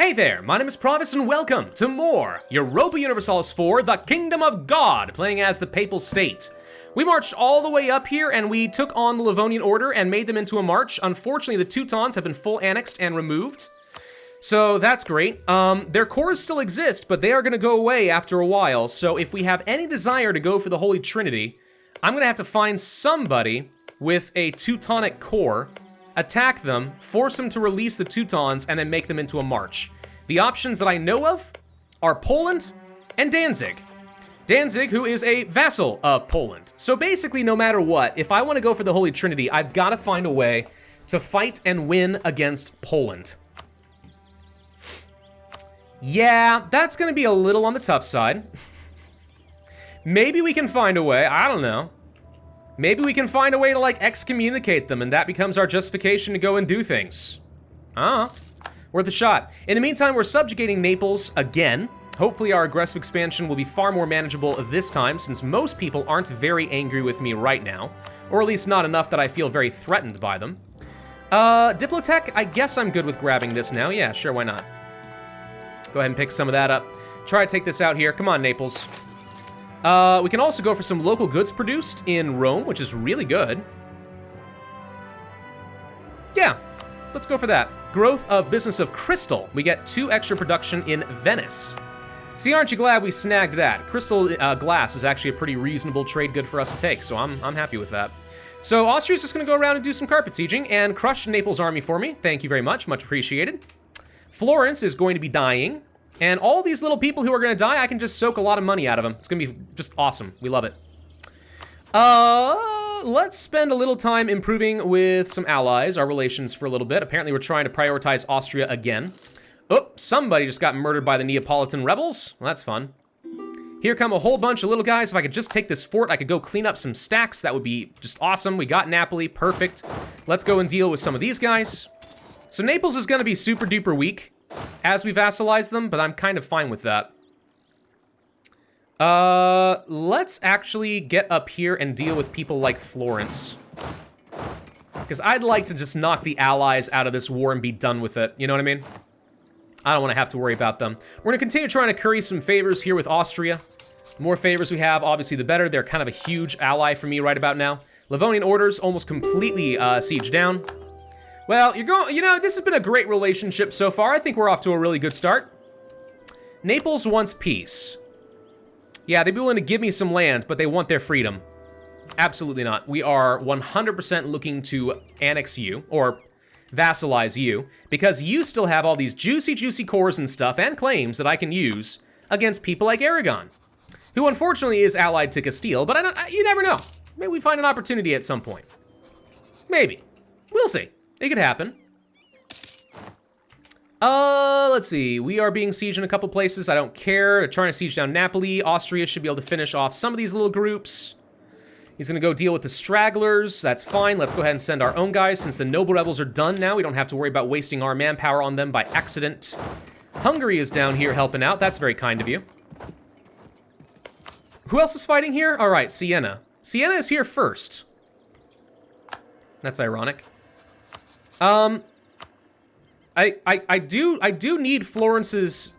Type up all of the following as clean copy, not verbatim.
Hey there, my name is Pravus and welcome to more Europa Universalis 4, The Kingdom of God, playing as the Papal State. We marched all the way up here and we took on the Livonian Order and made them into a march. Unfortunately, the Teutons have been full annexed and removed. So that's great. Their cores still exist, but they are going to go away after a while. So if we have any desire to go for the Holy Trinity, I'm going to have to find somebody with a Teutonic core, attack them, force them to release the Teutons, and then make them into a march. The options that I know of are Poland and Danzig. Danzig, who is a vassal of Poland. So basically, no matter what, if I want to go for the Holy Trinity, I've got to find a way to fight and win against Poland. Yeah, that's going to be a little on the tough side. Maybe we can find a way, I don't know. Maybe we can find a way to, like, excommunicate them, and that becomes our justification to go and do things. Worth a shot. In the meantime, we're subjugating Naples again. Hopefully our aggressive expansion will be far more manageable this time, since most people aren't very angry with me right now. Or at least not enough that I feel very threatened by them. Diplotech, I guess I'm good with grabbing this now. Yeah, sure, why not? Go ahead and pick some of that up. Try to take this out here. Come on, Naples. We can also go for some local goods produced in Rome, which is really good. Yeah, let's go for that. Growth of business of crystal. We get 2 extra production in Venice. See, aren't you glad we snagged that? Crystal glass is actually a pretty reasonable trade good for us to take, so I'm happy with that. So Austria's just going to go around and do some carpet sieging and crush Naples' army for me. Thank you very much. Much appreciated. Florence is going to be dying. And all these little people who are going to die, I can just soak a lot of money out of them. It's going to be just awesome. We love it. Let's spend a little time improving with some allies, our relations for a little bit. Apparently, we're trying to prioritize Austria again. Oh, somebody just got murdered by the Neapolitan rebels. Well, that's fun. Here come a whole bunch of little guys. If I could just take this fort, I could go clean up some stacks. That would be just awesome. We got Napoli. Perfect. Let's go and deal with some of these guys. So Naples is going to be super duper weak as we vassalize them, but I'm kind of fine with that. Let's actually get up here and deal with people like Florence. Because I'd like to just knock the allies out of this war and be done with it. You know what I mean? I don't want to have to worry about them. We're going to continue trying to curry some favors here with Austria. The more favors we have, obviously, the better. They're kind of a huge ally for me right about now. Livonian orders almost completely sieged down. Well, this has been a great relationship so far. I think we're off to a really good start. Naples wants peace. Yeah, they'd be willing to give me some land, but they want their freedom. Absolutely not. We are 100% looking to annex you, or vassalize you, because you still have all these juicy, juicy cores and stuff, and claims that I can use against people like Aragon, who unfortunately is allied to Castile, but you never know. Maybe we find an opportunity at some point. Maybe. We'll see. It could happen. Let's see. We are being sieged in a couple places. I don't care. They're trying to siege down Napoli. Austria should be able to finish off some of these little groups. He's going to go deal with the stragglers. That's fine. Let's go ahead and send our own guys. Since the noble rebels are done now, we don't have to worry about wasting our manpower on them by accident. Hungary is down here helping out. That's very kind of you. Who else is fighting here? All right, Siena. Siena is here first. That's ironic. I do need Florence's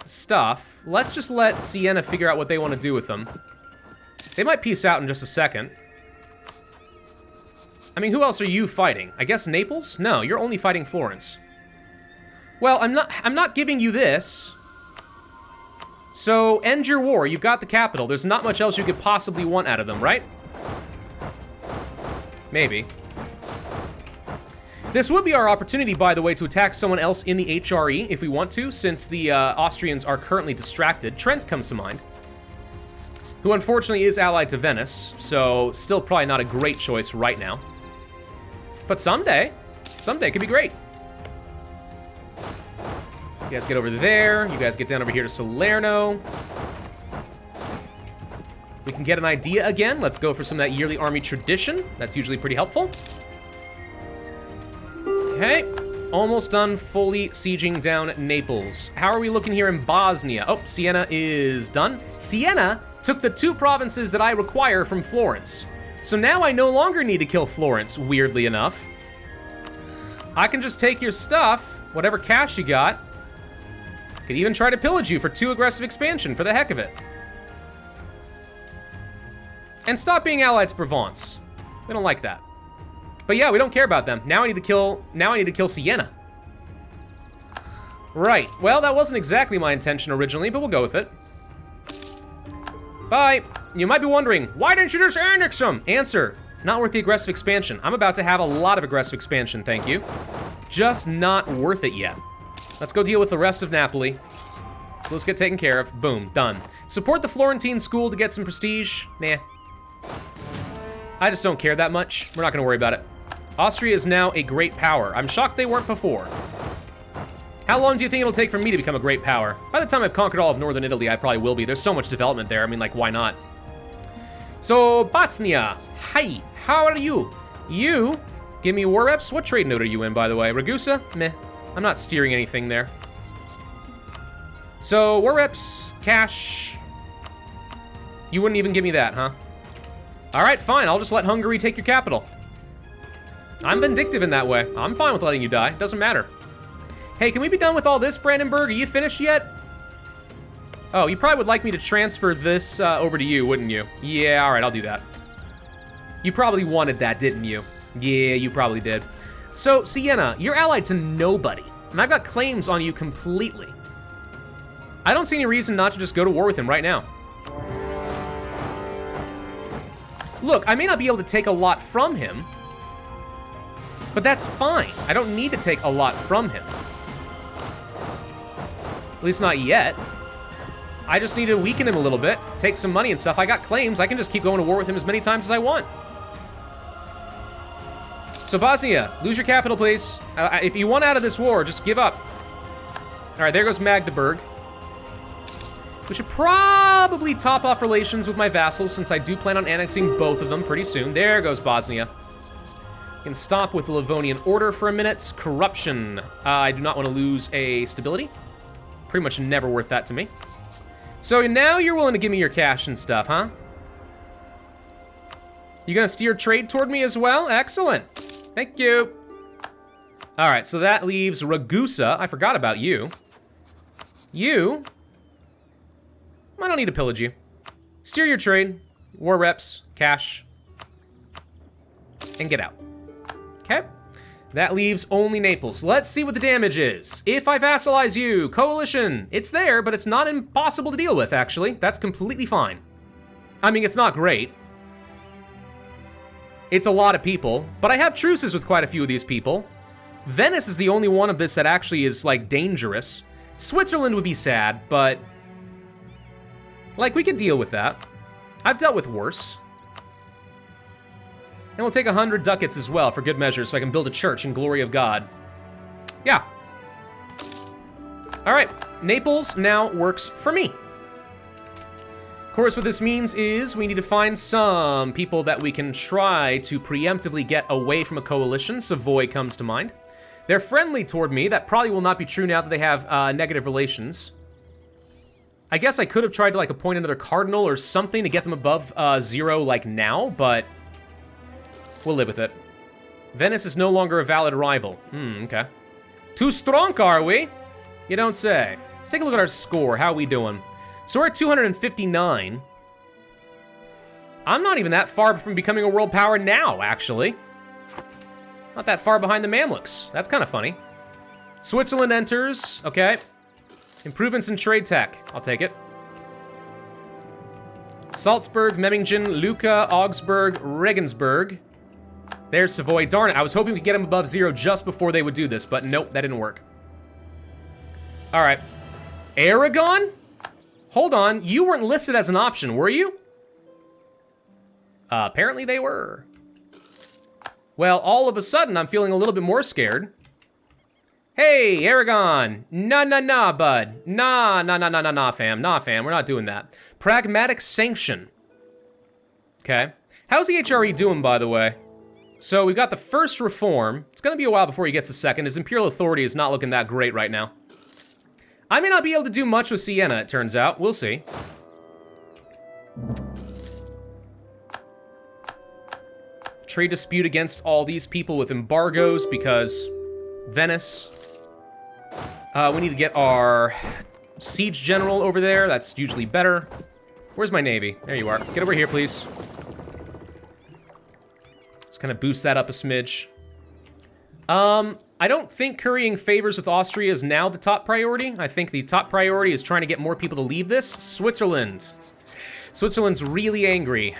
stuff. Let's just let Siena figure out what they want to do with them. They might peace out in just a second. I mean, who else are you fighting? I guess Naples? No, you're only fighting Florence. Well, I'm not giving you this. So end your war. You've got the capital. There's not much else you could possibly want out of them, right? Maybe. This would be our opportunity, by the way, to attack someone else in the HRE if we want to, since the Austrians are currently distracted. Trent comes to mind, who unfortunately is allied to Venice, so still probably not a great choice right now. But someday could be great. You guys get over there. You guys get down over here to Salerno. We can get an idea again. Let's go for some of that yearly army tradition. That's usually pretty helpful. Okay, almost done fully sieging down Naples. How are we looking here in Bosnia? Oh, Siena is done. Siena took the 2 provinces that I require from Florence. So now I no longer need to kill Florence, weirdly enough. I can just take your stuff, whatever cash you got, Could even try to pillage you for 2 aggressive expansion for the heck of it. And stop being allied to Provence. We don't like that. But yeah, we don't care about them. Now I need to kill Siena. Right. Well, that wasn't exactly my intention originally, but we'll go with it. Bye. You might be wondering, why didn't you just annex them? Answer, not worth the aggressive expansion. I'm about to have a lot of aggressive expansion, thank you. Just not worth it yet. Let's go deal with the rest of Napoli. So let's get taken care of. Boom, done. Support the Florentine school to get some prestige. Nah. I just don't care that much. We're not gonna worry about it. Austria is now a great power. I'm shocked they weren't before. How long do you think it'll take for me to become a great power? By the time I've conquered all of northern Italy, I probably will be. There's so much development there. I mean, like, why not? So, Bosnia. Hi, how are you? You? Give me war reps? What trade node are you in, by the way? Ragusa? Meh. I'm not steering anything there. So, war reps, cash. You wouldn't even give me that, huh? All right, fine. I'll just let Hungary take your capital. I'm vindictive in that way. I'm fine with letting you die. Doesn't matter. Hey, can we be done with all this, Brandenburg? Are you finished yet? Oh, you probably would like me to transfer this over to you, wouldn't you? Yeah, all right, I'll do that. You probably wanted that, didn't you? Yeah, you probably did. So, Siena, you're allied to nobody, and I've got claims on you completely. I don't see any reason not to just go to war with him right now. Look, I may not be able to take a lot from him, but that's fine. I don't need to take a lot from him. At least not yet. I just need to weaken him a little bit, take some money and stuff. I got claims. I can just keep going to war with him as many times as I want. So Bosnia, lose your capital, please. If you want out of this war, just give up. All right, there goes Magdeburg. We should probably top off relations with my vassals since I do plan on annexing both of them pretty soon. There goes Bosnia. Can stop with the Livonian Order for a minute. Corruption. I do not want to lose a stability. Pretty much never worth that to me. So now you're willing to give me your cash and stuff, huh? You gonna steer trade toward me as well? Excellent. Thank you. All right, so that leaves Ragusa. I forgot about you. You. I don't need to pillage you. Steer your trade. War reps. Cash. And get out. Okay. That leaves only Naples. Let's see what the damage is. If I vassalize you, coalition, it's there, but it's not impossible to deal with, actually. That's completely fine. I mean, it's not great. It's a lot of people, but I have truces with quite a few of these people. Venice is the only one of this that actually is, like, dangerous. Switzerland would be sad, but, like, we could deal with that. I've dealt with worse. And we'll take 100 ducats as well for good measure so I can build a church in glory of God. Yeah. All right, Naples now works for me. Of course, what this means is we need to find some people that we can try to preemptively get away from a coalition. Savoy comes to mind. They're friendly toward me. That probably will not be true now that they have negative relations. I guess I could have tried to like appoint another cardinal or something to get them above 0 like now, but we'll live with it. Venice is no longer a valid rival. Okay. Too strong, are we? You don't say. Let's take a look at our score. How are we doing? So we're at 259. I'm not even that far from becoming a world power now, actually. Not that far behind the Mamluks. That's kind of funny. Switzerland enters. Okay. Improvements in trade tech. I'll take it. Salzburg, Memmingen, Lucca, Augsburg, Regensburg. There's Savoy. Darn it, I was hoping we could get them above 0 just before they would do this, but nope, that didn't work. All right. Aragon? Hold on, you weren't listed as an option, were you? Apparently they were. Well, all of a sudden, I'm feeling a little bit more scared. Hey, Aragon. Nah, bud. Nah, fam. Nah, fam, we're not doing that. Pragmatic sanction. Okay. How's the HRE doing, by the way? So we've got the first reform. It's gonna be a while before he gets the second. His imperial authority is not looking that great right now. I may not be able to do much with Siena, it turns out. We'll see. Trade dispute against all these people with embargoes because Venice. We need to get our siege general over there. That's usually better. Where's my navy? There you are. Get over here, please. Just kind of boost that up a smidge. I don't think currying favors with Austria is now the top priority. I think the top priority is trying to get more people to leave this. Switzerland. Switzerland's really angry.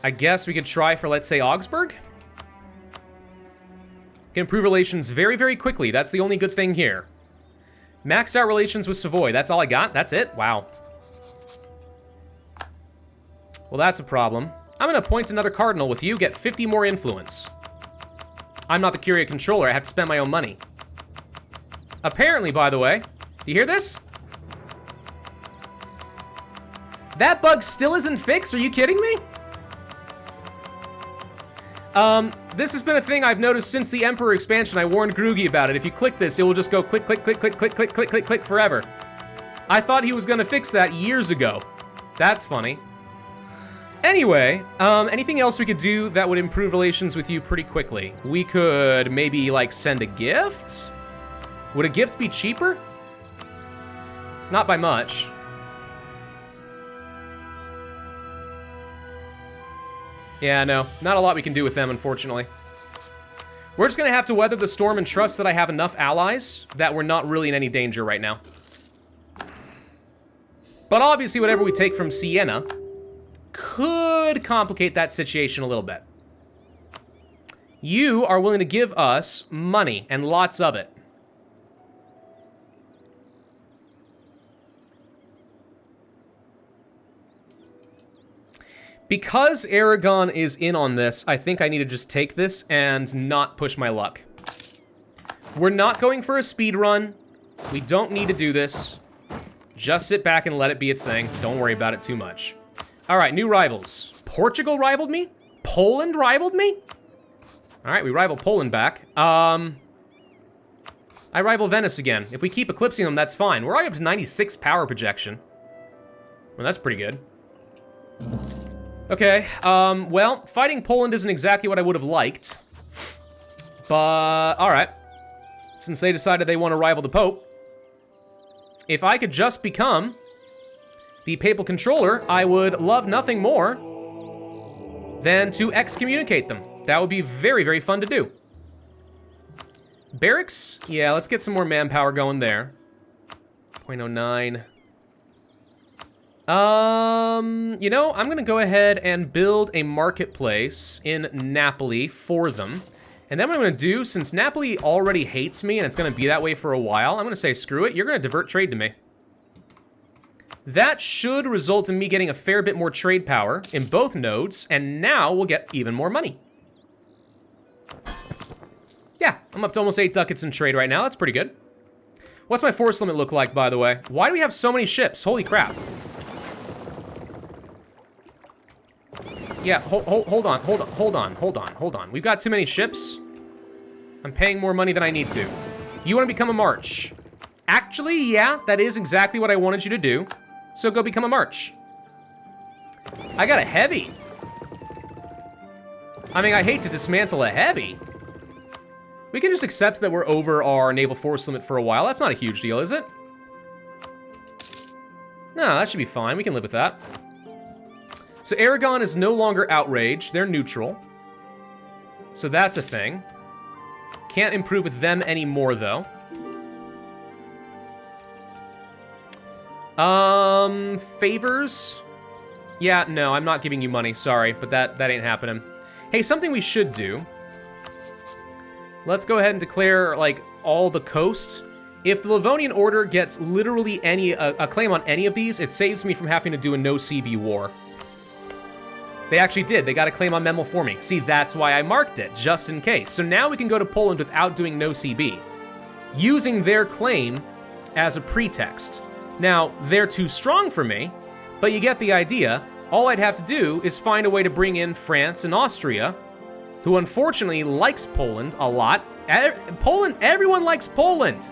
I guess we could try for, let's say, Augsburg? Can improve relations very, very quickly. That's the only good thing here. Maxed out relations with Savoy. That's all I got? That's it? Wow. Well, that's a problem. I'm going to appoint another cardinal with you, get 50 more influence. I'm not the Curia controller. I have to spend my own money. Apparently, by the way, do you hear this? That bug still isn't fixed? Are you kidding me? This has been a thing I've noticed since the Emperor expansion. I warned Groogy about it. If you click this, it will just go click, click, click, click, click, click, click, click, click forever. I thought he was gonna fix that years ago. That's funny. Anyway, anything else we could do that would improve relations with you pretty quickly? We could maybe, like, send a gift? Would a gift be cheaper? Not by much. Yeah, no, not a lot we can do with them, unfortunately. We're just gonna have to weather the storm and trust that I have enough allies that we're not really in any danger right now. But obviously, whatever we take from Siena could complicate that situation a little bit. You are willing to give us money, and lots of it. Because Aragon is in on this, I think I need to just take this and not push my luck. We're not going for a speed run. We don't need to do this. Just sit back and let it be its thing. Don't worry about it too much. All right, new rivals. Portugal rivaled me? Poland rivaled me? All right, we rival Poland back. I rival Venice again. If we keep eclipsing them, that's fine. We're already up to 96 power projection. Well, that's pretty good. Okay, well, fighting Poland isn't exactly what I would have liked. But, alright. Since they decided they want to rival the Pope, if I could just become the papal controller, I would love nothing more than to excommunicate them. That would be very, very fun to do. Barracks? Yeah, let's get some more manpower going there. 0.09. You know, I'm gonna go ahead and build a marketplace in Napoli for them. And then what I'm gonna do, since Napoli already hates me and it's gonna be that way for a while, I'm gonna say, screw it, you're gonna divert trade to me. That should result in me getting a fair bit more trade power in both nodes, and now we'll get even more money. Yeah, I'm up to almost 8 ducats in trade right now. That's pretty good. What's my force limit look like, by the way? Why do we have so many ships? Holy crap. Yeah, hold on. We've got too many ships. I'm paying more money than I need to. You want to become a march? Actually, yeah, that is exactly what I wanted you to do. So go become a march. I got a heavy. I mean, I hate to dismantle a heavy. We can just accept that we're over our naval force limit for a while. That's not a huge deal, is it? No, that should be fine. We can live with that. So Aragon is no longer outraged. They're neutral. So that's a thing. Can't improve with them anymore, though. Favors? Yeah, no, I'm not giving you money. Sorry, but that ain't happening. Hey, something we should do. Let's go ahead and declare, like, all the coasts. If the Livonian Order gets literally a claim on any of these, it saves me from having to do a no-CB war. They actually did. They got a claim on Memel for me. See, that's why I marked it, just in case. So now we can go to Poland without doing no CB, using their claim as a pretext. Now, they're too strong for me, but you get the idea. All I'd have to do is find a way to bring in France and Austria, who unfortunately likes Poland a lot. Everyone likes Poland.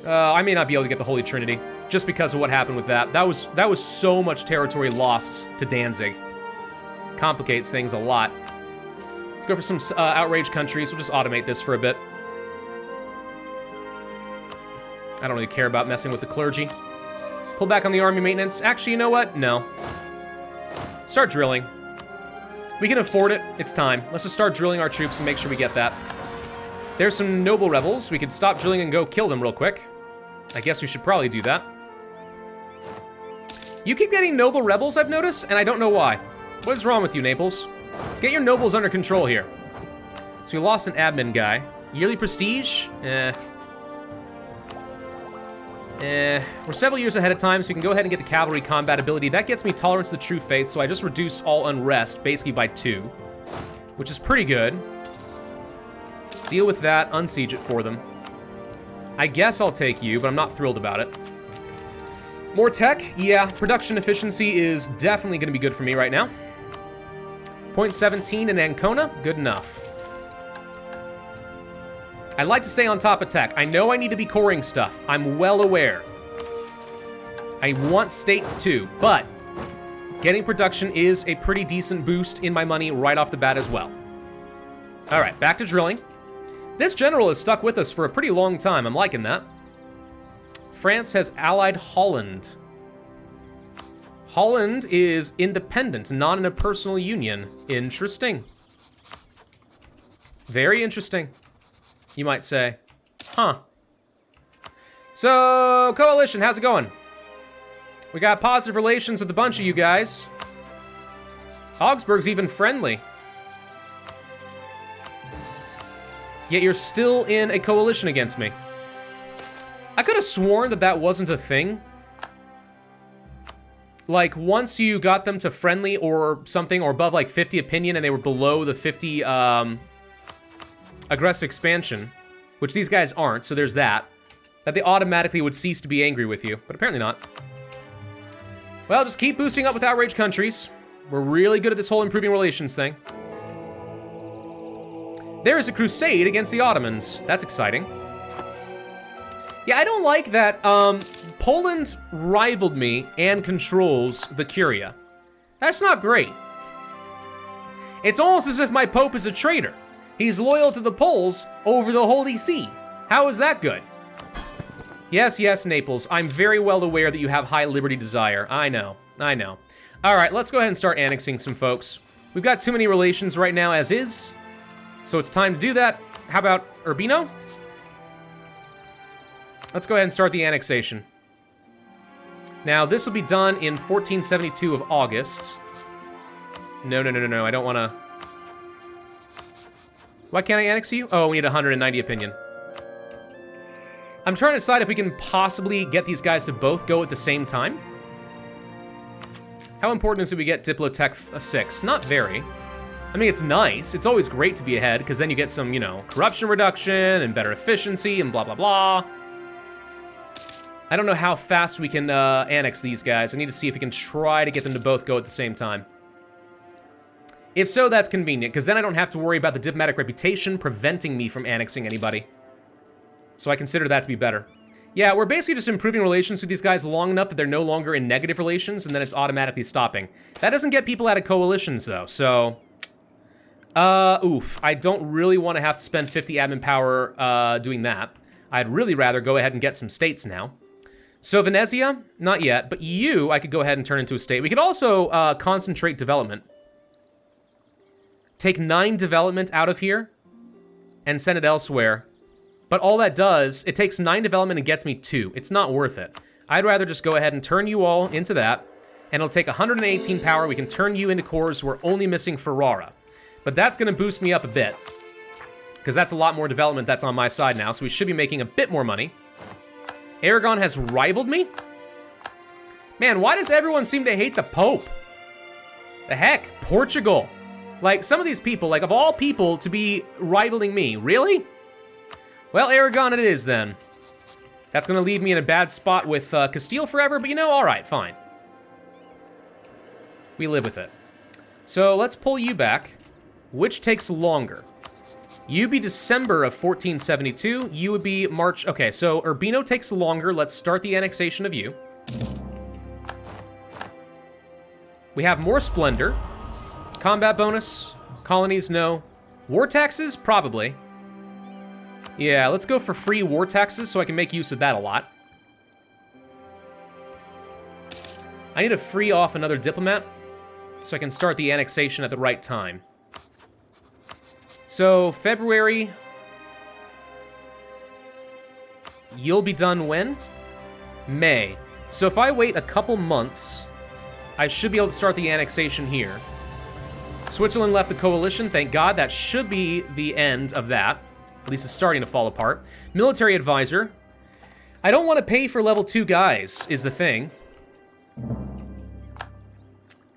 I may not be able to get the Holy Trinity, just because of what happened with that. That was so much territory lost to Danzig. Complicates things a lot. Let's go for some outraged countries. We'll just automate this for a bit. I don't really care about messing with the clergy. Pull back on the army maintenance. Actually, you know what? No. Start drilling. We can afford it. It's time. Let's just start drilling our troops and make sure we get that. There's some noble rebels. We could stop drilling and go kill them real quick. I guess we should probably do that. You keep getting noble rebels, I've noticed, and I don't know why. What is wrong with you, Naples? Get your nobles under control here. So we lost an admin guy. Yearly prestige? We're several years ahead of time, so we can go ahead and get the cavalry combat ability. That gets me tolerance to the true faith, so I just reduced all unrest, basically by 2. Which is pretty good. Deal with that, unsiege it for them. I guess I'll take you, but I'm not thrilled about it. More tech? Yeah, production efficiency is definitely going to be good for me right now. 0.17 in Ancona, good enough. I like to stay on top of tech. I know I need to be coring stuff. I'm well aware. I want states too, but getting production is a pretty decent boost in my money right off the bat as well. All right, back to drilling. This general has stuck with us for a pretty long time. I'm liking that. France has allied Holland. Holland is independent, not in a personal union. Interesting. Very interesting, you might say. Huh. So, coalition, how's it going? We got positive relations with a bunch of you guys. Augsburg's even friendly. Yet you're still in a coalition against me. I could have sworn that that wasn't a thing. Like, once you got them to friendly or something, or above like 50 opinion, and they were below the 50 aggressive expansion, which these guys aren't, so there's that they automatically would cease to be angry with you, but apparently not. Well, just keep boosting up with outraged countries. We're really good at this whole improving relations thing. There is a crusade against the Ottomans. That's exciting. Yeah, I don't like that Poland rivaled me and controls the Curia. That's not great. It's almost as if my Pope is a traitor. He's loyal to the Poles over the Holy See. How is that good? Yes, yes, Naples. I'm very well aware that you have high liberty desire. I know, I know. All right, let's go ahead and start annexing some folks. We've got too many relations right now as is, so it's time to do that. How about Urbino? Let's go ahead and start the annexation. Now, this will be done in 1472 of August. No, I don't want to... Why can't I annex you? Oh, we need 190 opinion. I'm trying to decide if we can possibly get these guys to both go at the same time. How important is it we get Diplotech 6? Not very. I mean, it's nice. It's always great to be ahead, because then you get some, you know, corruption reduction and better efficiency and blah, blah, blah. I don't know how fast we can annex these guys. I need to see if we can try to get them to both go at the same time. If so, that's convenient, because then I don't have to worry about the diplomatic reputation preventing me from annexing anybody. So I consider that to be better. Yeah, we're basically just improving relations with these guys long enough that they're no longer in negative relations, and then it's automatically stopping. That doesn't get people out of coalitions, though, so... oof. I don't really want to have to spend 50 admin power doing that. I'd really rather go ahead and get some states now. So Venezia, not yet, but you, I could go ahead and turn into a state. We could also concentrate development. Take 9 development out of here and send it elsewhere. But all that does, it takes 9 development and gets me 2. It's not worth it. I'd rather just go ahead and turn you all into that, and it'll take 118 power. We can turn you into cores. We're only missing Ferrara. But that's going to boost me up a bit, because that's a lot more development that's on my side now, so we should be making a bit more money. Aragon has rivaled me? Man, why does everyone seem to hate the Pope? The heck? Portugal. Like, some of these people, like, of all people to be rivaling me, really? Well, Aragon it is, then. That's going to leave me in a bad spot with Castile forever, but you know, all right, fine. We live with it. So let's pull you back. Which takes longer? You'd be December of 1472. You would be March... Okay, so Urbino takes longer. Let's start the annexation of you. We have more splendor. Combat bonus. Colonies, no. War taxes? Probably. Yeah, let's go for free war taxes so I can make use of that a lot. I need to free off another diplomat so I can start the annexation at the right time. So, February... You'll be done when? May. So if I wait a couple months, I should be able to start the annexation here. Switzerland left the coalition, thank God. That should be the end of that. At least it's starting to fall apart. Military advisor. I don't want to pay for level 2 guys, is the thing.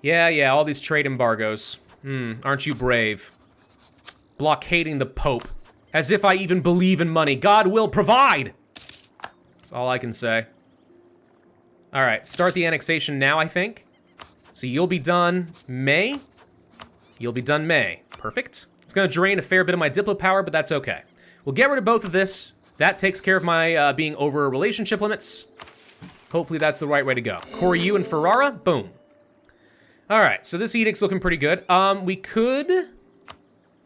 Yeah, all these trade embargoes. Aren't you brave? Blockading the Pope. As if I even believe in money. God will provide! That's all I can say. Alright, start the annexation now, I think. So you'll be done May. You'll be done May. Perfect. It's going to drain a fair bit of my Diplo power, but that's okay. We'll get rid of both of this. That takes care of my being over relationship limits. Hopefully that's the right way to go. Koryu and Ferrara, boom. Alright, so this edict's looking pretty good. We could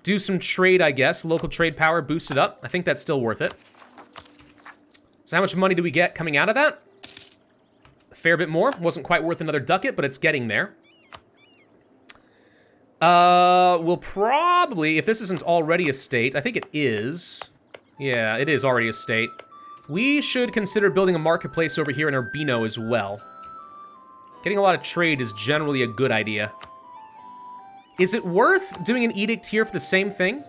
do some trade, I guess. Local trade power boosted up. I think that's still worth it. So how much money do we get coming out of that? A fair bit more. Wasn't quite worth another ducat, but it's getting there. We'll probably, if this isn't already a state, I think it is. Yeah, it is already a state. We should consider building a marketplace over here in Urbino as well. Getting a lot of trade is generally a good idea. Is it worth doing an edict here for the same thing?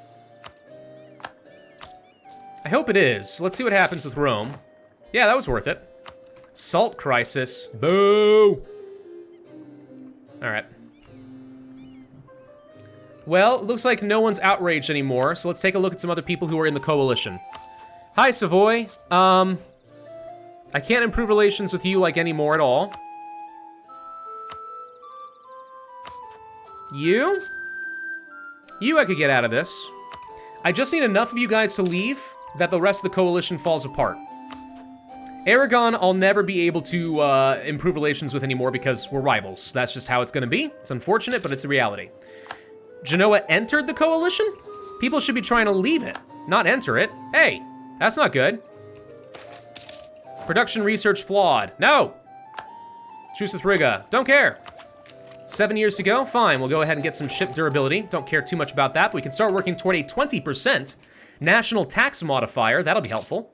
I hope it is. Let's see what happens with Rome. Yeah, that was worth it. Salt crisis. Boo! Alright. Well, it looks like no one's outraged anymore, so let's take a look at some other people who are in the coalition. Hi, Savoy. I can't improve relations with you like anymore at all. You? You I could get out of this. I just need enough of you guys to leave that the rest of the coalition falls apart. Aragon, I'll never be able to improve relations with anymore because we're rivals. That's just how it's going to be. It's unfortunate, but it's the reality. Genoa entered the coalition? People should be trying to leave it, not enter it. Hey, that's not good. Production research flawed. No! Truce with Riga. Don't care. 7 years to go? Fine, we'll go ahead and get some ship durability. Don't care too much about that, but we can start working toward a 20% national tax modifier. That'll be helpful.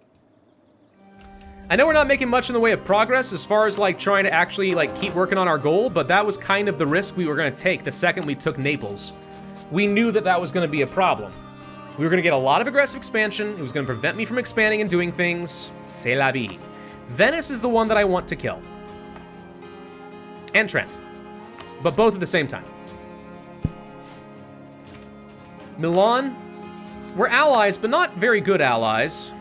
I know we're not making much in the way of progress as far as like trying to actually like keep working on our goal, but that was kind of the risk we were going to take the second we took Naples. We knew that that was going to be a problem. We were going to get a lot of aggressive expansion. It was going to prevent me from expanding and doing things. C'est la vie. Venice is the one that I want to kill. And Trent. But both at the same time. Milan. We're allies, but not very good allies.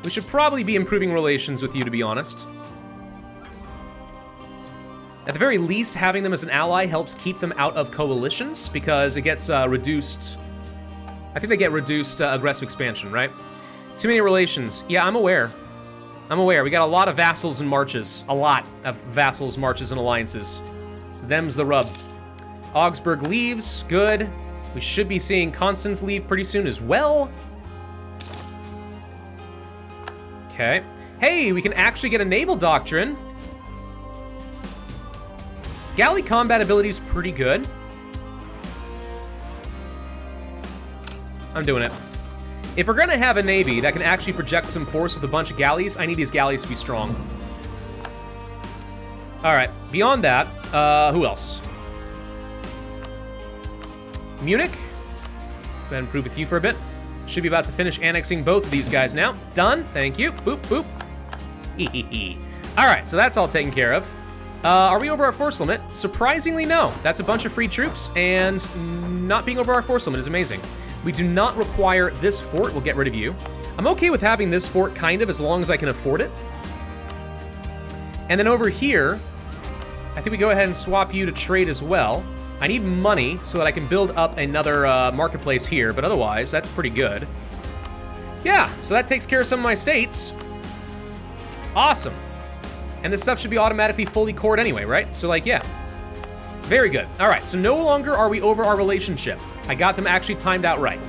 We should probably be improving relations with you, to be honest. At the very least, having them as an ally helps keep them out of coalitions, because it gets reduced... I think they get reduced aggressive expansion, right? Too many relations. Yeah, I'm aware. I'm aware. We got a lot of vassals and marches. A lot of vassals, marches, and alliances. Them's the rub. Augsburg leaves. Good. We should be seeing Constance leave pretty soon as well. Okay. Hey, we can actually get a naval doctrine. Galley combat ability is pretty good. I'm doing it. If we're gonna have a navy that can actually project some force with a bunch of galleys, I need these galleys to be strong. All right, beyond that, who else? Munich. Let's go ahead and improve with you for a bit. Should be about to finish annexing both of these guys now. Done, thank you. Boop, boop. All right, so that's all taken care of. Are we over our force limit? Surprisingly, no. That's a bunch of free troops, and not being over our force limit is amazing. We do not require this fort. We'll get rid of you. I'm okay with having this fort, kind of, as long as I can afford it. And then over here, I think we go ahead and swap you to trade as well. I need money so that I can build up another marketplace here, but otherwise, that's pretty good. Yeah, so that takes care of some of my states. Awesome. And this stuff should be automatically fully cored anyway, right? So like, yeah. Very good. All right, so no longer are we over our relationship. I got them actually timed out right.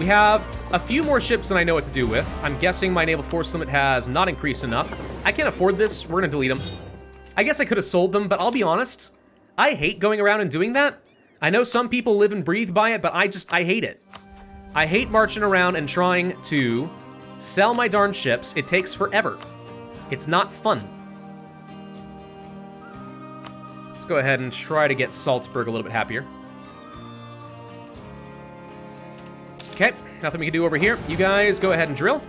We have a few more ships than I know what to do with. I'm guessing my naval force limit has not increased enough. I can't afford this. We're going to delete them. I guess I could have sold them, but I'll be honest. I hate going around and doing that. I know some people live and breathe by it, but I hate it. I hate marching around and trying to sell my darn ships. It takes forever. It's not fun. Let's go ahead and try to get Salzburg a little bit happier. Okay, nothing we can do over here. You guys go ahead and drill.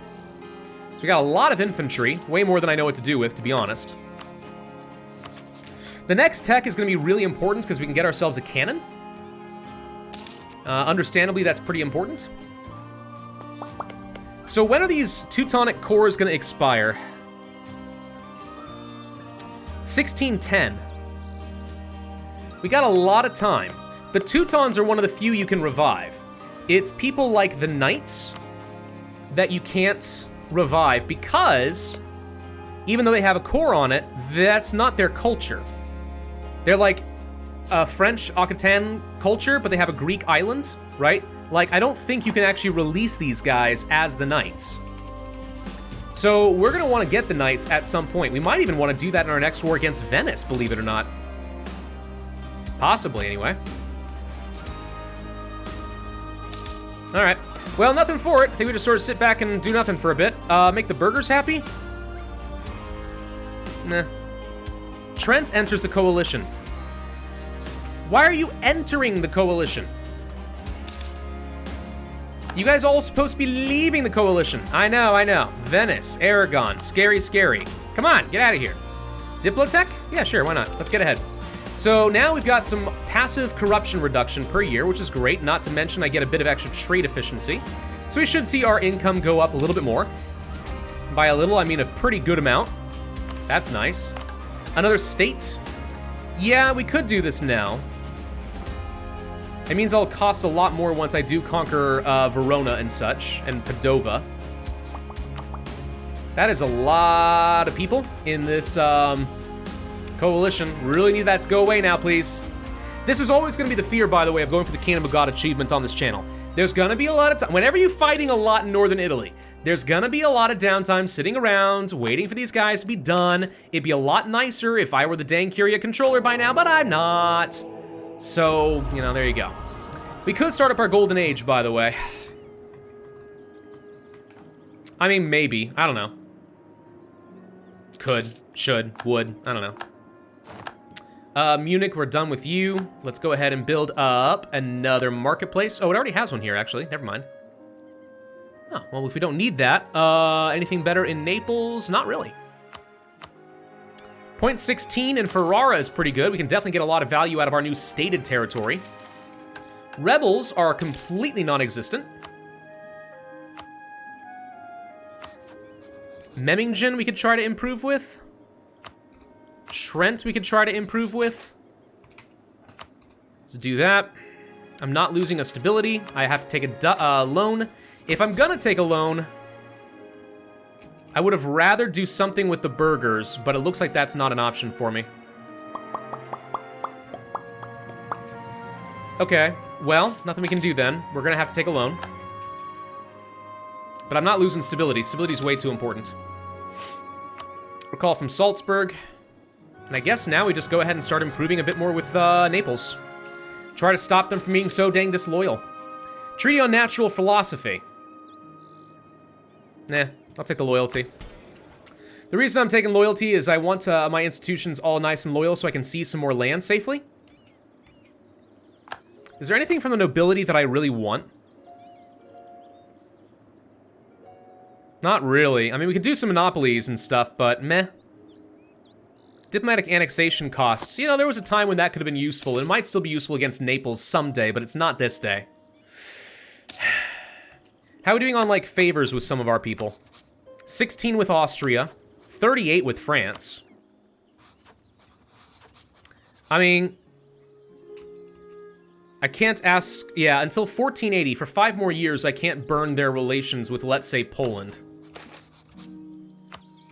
So we got a lot of infantry, way more than I know what to do with, to be honest. The next tech is going to be really important because we can get ourselves a cannon. Understandably, that's pretty important. So when are these Teutonic cores going to expire? 1610. We got a lot of time. The Teutons are one of the few you can revive. It's people like the Knights that you can't revive because even though they have a core on it, that's not their culture. They're like a French Occitan culture, but they have a Greek island, right? Like, I don't think you can actually release these guys as the Knights. So we're going to want to get the Knights at some point. We might even want to do that in our next war against Venice, believe it or not. Possibly, anyway. All right. Well, nothing for it. I think we just sort of sit back and do nothing for a bit. Make the burghers happy? Nah. Trent enters the coalition. Why are you entering the coalition? You guys all supposed to be leaving the coalition. I know. Venice, Aragon, scary. Come on, get out of here. Diplotech? Yeah, sure, why not? Let's get ahead. So now we've got some passive corruption reduction per year, which is great. Not to mention I get a bit of extra trade efficiency. So we should see our income go up a little bit more. By a little, I mean a pretty good amount. That's nice. Another state? Yeah, we could do this now. It means I'll cost a lot more once I do conquer Verona and such, and Padova. That is a lot of people in this coalition. Really need that to go away now, please. This is always going to be the fear, by the way, of going for the Kingdom of God achievement on this channel. There's going to be a lot of time. Whenever you're fighting a lot in northern Italy, there's going to be a lot of downtime sitting around, waiting for these guys to be done. It'd be a lot nicer if I were the dang Curia controller by now, but I'm not. So, you know, there you go. We could start up our golden age, by the way. I mean, maybe. I don't know. Could, should, would. I don't know. Munich, we're done with you. Let's go ahead and build up another marketplace. Oh, it already has one here, actually. Never mind. Oh, well, if we don't need that, anything better in Naples? Not really. Point 16 in Ferrara is pretty good. We can definitely get a lot of value out of our new stated territory. Rebels are completely non-existent. Memmingen we could try to improve with. Trent we could try to improve with. Let's do that. I'm not losing a stability. I have to take a loan. If I'm gonna take a loan, I would have rather do something with the burghers, but it looks like that's not an option for me. Okay, well, nothing we can do then. We're gonna have to take a loan. But I'm not losing stability. Stability is way too important. Recall from Salzburg. And I guess now we just go ahead and start improving a bit more with Naples. Try to stop them from being so dang disloyal. Treaty on natural philosophy. Nah, I'll take the loyalty. The reason I'm taking loyalty is I want my institutions all nice and loyal so I can seize some more land safely. Is there anything from the nobility that I really want? Not really. I mean, we could do some monopolies and stuff, but meh. Diplomatic annexation costs. You know, there was a time when that could have been useful. It might still be useful against Naples someday, but it's not this day. How are we doing on, like, favors with some of our people? 16 with Austria. 38 with France. I mean, I can't ask... Yeah, until 1480, for 5 more years, I can't burn their relations with, let's say, Poland.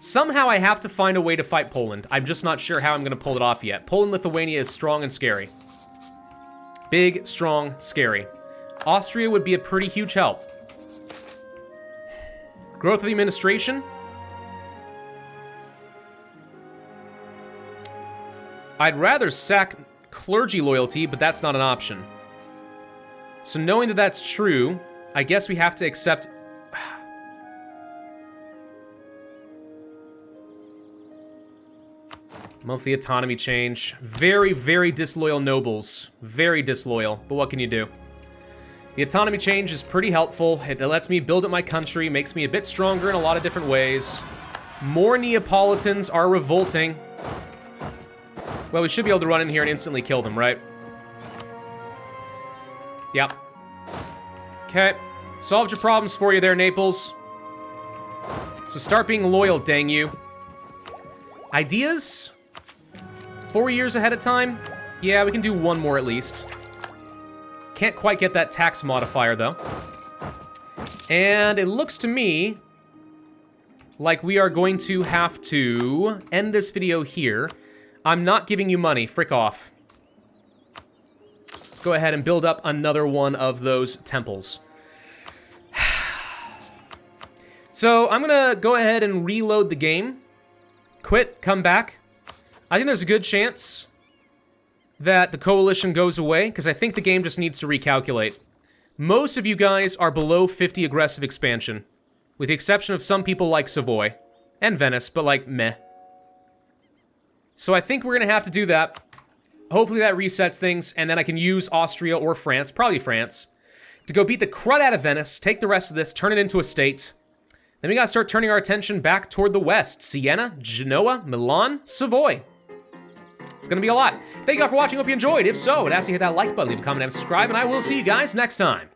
Somehow I have to find a way to fight Poland. I'm just not sure how I'm going to pull it off yet. Poland-Lithuania is strong and scary. Big, strong, scary. Austria would be a pretty huge help. Growth of the administration. I'd rather sack clergy loyalty, but that's not an option. So knowing that that's true, I guess we have to accept... Monthly autonomy change. Very, very disloyal nobles. Very disloyal, but what can you do? The autonomy change is pretty helpful. It lets me build up my country, makes me a bit stronger in a lot of different ways. More Neapolitans are revolting. Well, we should be able to run in here and instantly kill them, right? Yep. Okay. Solved your problems for you there, Naples. So start being loyal, dang you. Ideas? 4 years ahead of time? Yeah, we can do one more at least. Can't quite get that tax modifier, though. And it looks to me like we are going to have to end this video here. I'm not giving you money. Frick off. Let's go ahead and build up another one of those temples. So I'm going to go ahead and reload the game. Quit, come back. I think there's a good chance that the coalition goes away, because I think the game just needs to recalculate. Most of you guys are below 50 aggressive expansion, with the exception of some people like Savoy and Venice, but like, meh. So I think we're going to have to do that. Hopefully that resets things, and then I can use Austria or France, probably France, to go beat the crud out of Venice, take the rest of this, turn it into a state. Then we got to start turning our attention back toward the west. Siena, Genoa, Milan, Savoy. It's going to be a lot. Thank you all for watching. Hope you enjoyed. If so, I'd ask you to hit that like button, leave a comment, and subscribe, and I will see you guys next time.